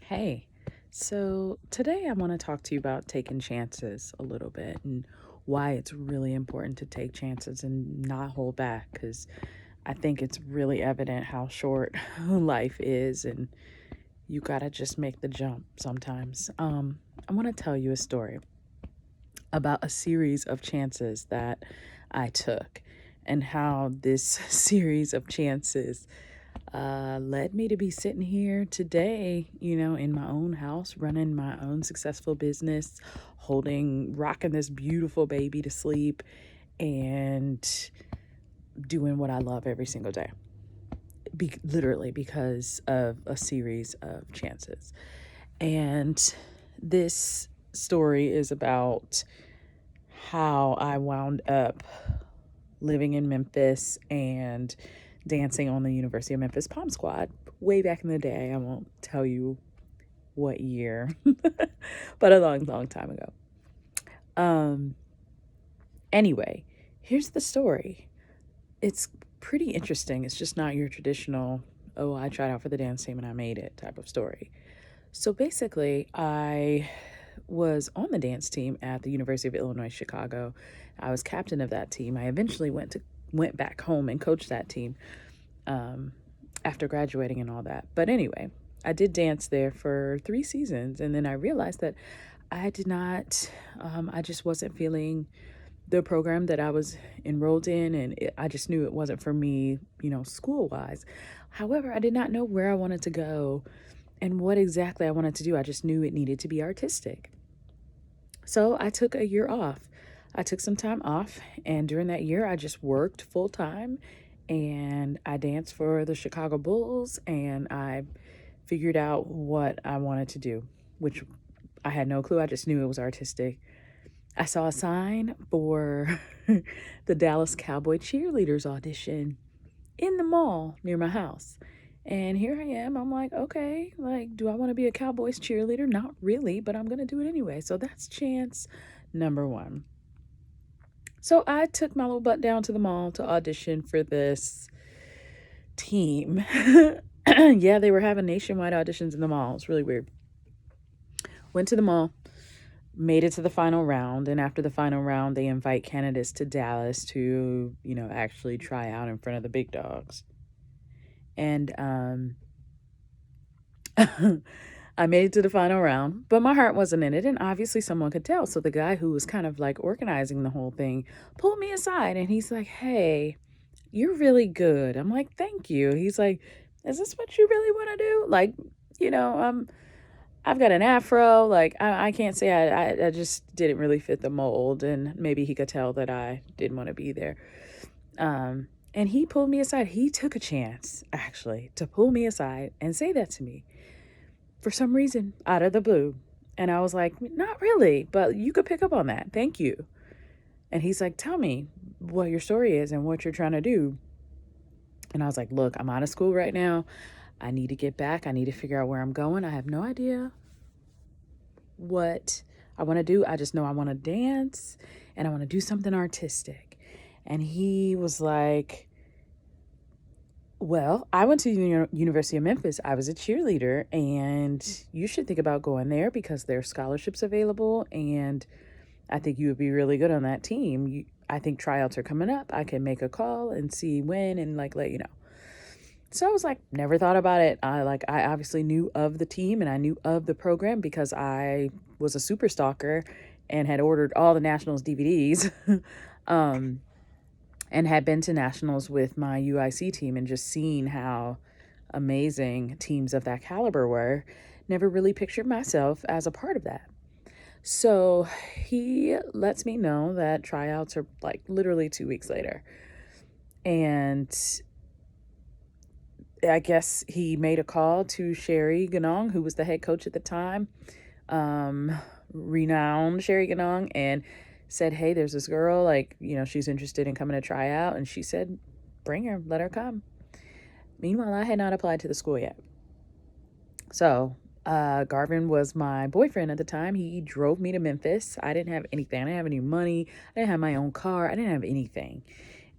Hey, so today I want to talk to you about taking chances a little bit and why it's really important to take chances and not hold back because I think it's really evident how short life is and you got to just make the jump sometimes. I want to tell you a story about a series of chances that I took and how this series of chances led me to be sitting here today, in my own house, running my own successful business, rocking this beautiful baby to sleep, and doing what I love every single day. Literally because of a series of chances. And this story is about how I wound up living in Memphis and dancing on the University of Memphis Pom Squad way back in the day. I won't tell you what year, but a long, long time ago. Um, anyway, here's the story. It's pretty interesting. It's just not your traditional, oh, I tried out for the dance team and I made it type of story. So basically, I was on the dance team at the University of Illinois Chicago. I was captain of that team. I eventually went back home and coached that team um, after graduating and all that. But anyway, I did dance there for 3 seasons, and then I realized that I did not. I just wasn't feeling the program that I was enrolled in, and I just knew it wasn't for me, school wise. However, I did not know where I wanted to go and what exactly I wanted to do. I just knew it needed to be artistic. So I took a year off. I took some time off, and during that year, I just worked full time and I danced for the Chicago Bulls and I figured out what I wanted to do, which I had no clue. I just knew it was artistic. I saw a sign for the Dallas Cowboy cheerleaders audition in the mall near my house. And here I am. I'm like, okay, like, do I want to be a Cowboys cheerleader? Not really, but I'm going to do it anyway. So that's chance number one. So I took my little butt down to the mall to audition for this team. Yeah, they were having nationwide auditions in the mall. It's really weird. Went to the mall, made it to the final round, and after the final round, they invite candidates to Dallas to, actually try out in front of the big dogs. And I made it to the final round, but my heart wasn't in it, and obviously someone could tell. So the guy who was kind of like organizing the whole thing pulled me aside, and he's like, "Hey, you're really good." I'm like, "Thank you." He's like, "Is this what you really want to do?" Like, you know, um, I've got an afro. Like, I can't say I just didn't really fit the mold, and maybe he could tell that I didn't want to be there. And he pulled me aside. He took a chance, actually, to pull me aside and say that to me for some reason out of the blue. And I was like, "Not really, but you could pick up on that. Thank you." And he's like, "Tell me what your story is and what you're trying to do." And I was like, "Look, I'm out of school right now. I need to get back. I need to figure out where I'm going. I have no idea what I want to do. I just know I want to dance and I want to do something artistic." And he was like, "Well, I went to the University of Memphis. I was a cheerleader, and you should think about going there because there are scholarships available, and I think you would be really good on that team. I think tryouts are coming up. I can make a call and see when and like let you know." So I was like, never thought about it. I obviously knew of the team and I knew of the program because I was a super stalker and had ordered all the Nationals DVDs. um, and had been to nationals with my UIC team and just seen how amazing teams of that caliber were. Never really pictured myself as a part of that. So he lets me know that tryouts are like literally 2 weeks later. And I guess he made a call to Sherry Ganong, who was the head coach at the time, renowned Sherry Ganong, and said, "Hey, there's this girl, like, she's interested in coming to try out." And she said, "Bring her, let her come." Meanwhile, I had not applied to the school yet. So Garvin was my boyfriend at the time. He drove me to Memphis. I didn't have anything. I didn't have any money. I didn't have my own car. I didn't have anything.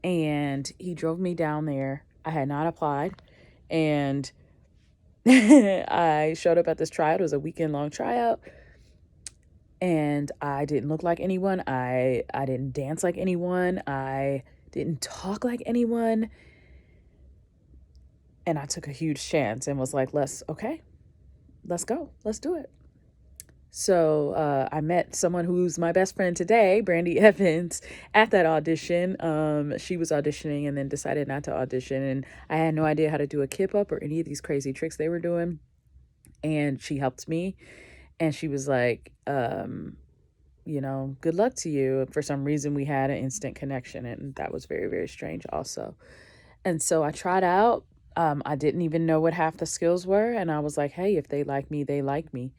And he drove me down there. I had not applied. And I showed up at this tryout. It was a weekend long tryout. And I didn't look like anyone. I didn't dance like anyone. I didn't talk like anyone. And I took a huge chance and was like, let's go. Let's do it. So I met someone who's my best friend today, Brandy Evans, at that audition. She was auditioning and then decided not to audition. And I had no idea how to do a kip up or any of these crazy tricks they were doing. And she helped me. And she was like, good luck to you. For some reason, we had an instant connection. And that was very, very strange also. And so I tried out. I didn't even know what half the skills were. And I was like, hey, if they like me, they like me.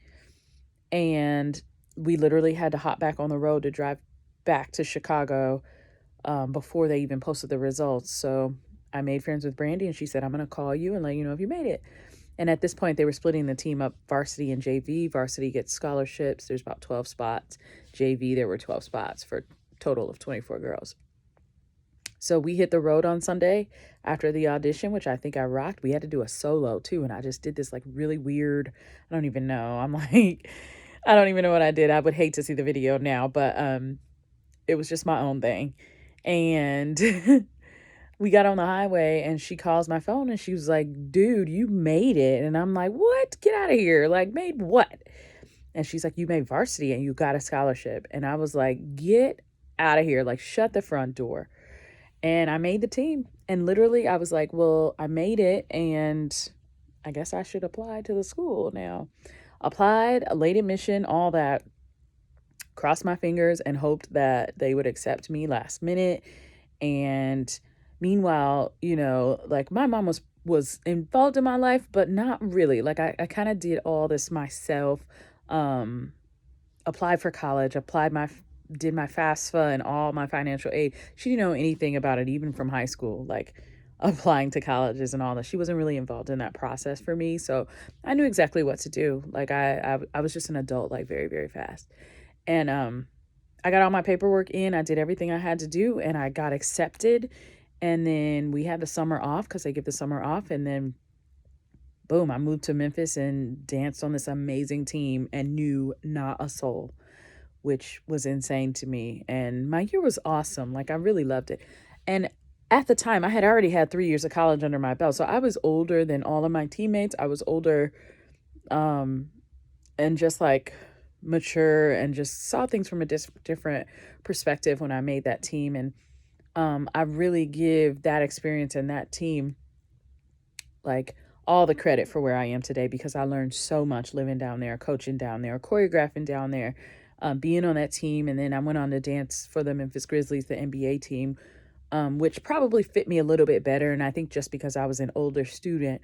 And we literally had to hop back on the road to drive back to Chicago before they even posted the results. So I made friends with Brandy and she said, I'm going to call you and let you know if you made it. And at this point, they were splitting the team up, varsity and JV. Varsity gets scholarships. There's about 12 spots. JV, there were 12 spots for a total of 24 girls. So we hit the road on Sunday after the audition, which I think I rocked. We had to do a solo too. And I just did this like really weird, I don't even know. I'm like, I don't even know what I did. I would hate to see the video now, but it was just my own thing. And we got on the highway and she calls my phone and she was like, dude, you made it. And I'm like, what? Get out of here. Like, made what? And she's like, you made varsity and you got a scholarship. And I was like, get out of here. Like, shut the front door. And I made the team. And literally I was like, well, I made it and I guess I should apply to the school now. Applied, a late admission, all that. Crossed my fingers and hoped that they would accept me last minute. And meanwhile, like my mom was involved in my life, but not really. Like I kind of did all this myself. Applied for college, did my FAFSA and all my financial aid. She didn't know anything about it, even from high school, like applying to colleges and all that. She wasn't really involved in that process for me. So I knew exactly what to do. Like I was just an adult, like very, very fast. And I got all my paperwork in. I did everything I had to do and I got accepted. And then we had the summer off because they give the summer off. And then boom, I moved to Memphis and danced on this amazing team and knew not a soul, which was insane to me. And my year was awesome. Like I really loved it. And at the time, I had already had 3 years of college under my belt. So I was older than all of my teammates. I was older and just like mature and just saw things from a different perspective when I made that team. And I really give that experience and that team like all the credit for where I am today because I learned so much living down there, coaching down there, choreographing down there, being on that team. And then I went on to dance for the Memphis Grizzlies, the NBA team, which probably fit me a little bit better. And I think just because I was an older student,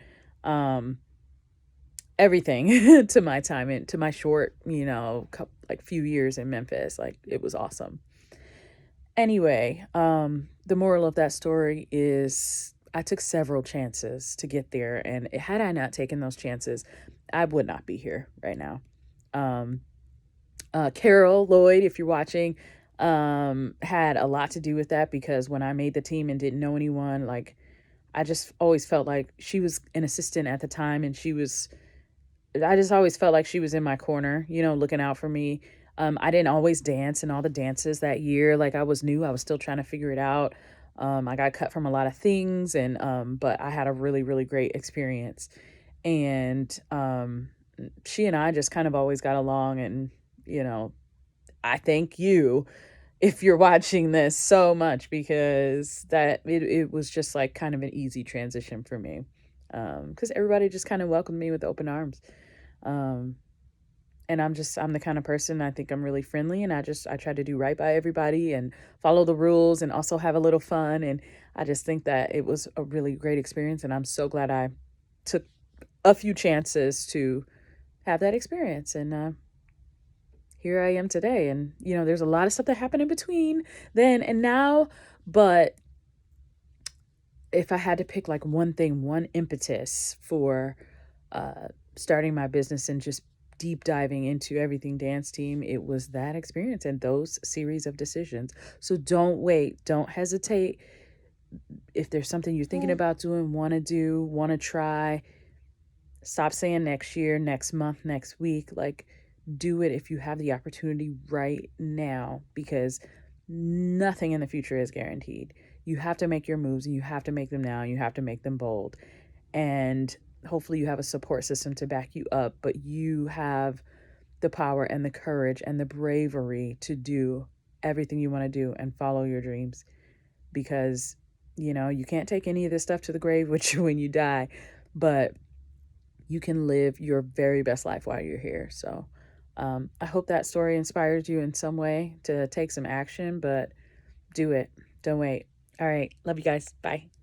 everything to my time and to my short, like few years in Memphis, like it was awesome. Anyway, the moral of that story is I took several chances to get there. And had I not taken those chances, I would not be here right now. Carol Lloyd, if you're watching, had a lot to do with that because when I made the team and didn't know anyone, like I just always felt like she was an assistant at the time and I just always felt like she was in my corner, looking out for me. I didn't always dance in all the dances that year. Like I was new. I was still trying to figure it out. I got cut from a lot of things but I had a really, really great experience. And she and I just kind of always got along and, I thank you if you're watching this so much because it was just like kind of an easy transition for me. Because everybody just kind of welcomed me with open arms. And I'm the kind of person, I think I'm really friendly and I try to do right by everybody and follow the rules and also have a little fun. And I just think that it was a really great experience. And I'm so glad I took a few chances to have that experience. And here I am today. And, there's a lot of stuff that happened in between then and now. But if I had to pick like one thing, one impetus for starting my business and just deep diving into everything dance team, it was that experience and those series of decisions. So don't wait, don't hesitate. If there's something you're thinking about doing, want to try, Stop saying next year, next month, next week. Like, do it if you have the opportunity right now, because nothing in the future is guaranteed. You have to make your moves and you have to make them now. You have to make them bold. And hopefully you have a support system to back you up, but you have the power and the courage and the bravery to do everything you want to do and follow your dreams, because you can't take any of this stuff to the grave with you when you die, but you can live your very best life while you're here. So I hope that story inspires you in some way to take some action, but do it. Don't wait. All right. Love you guys. Bye.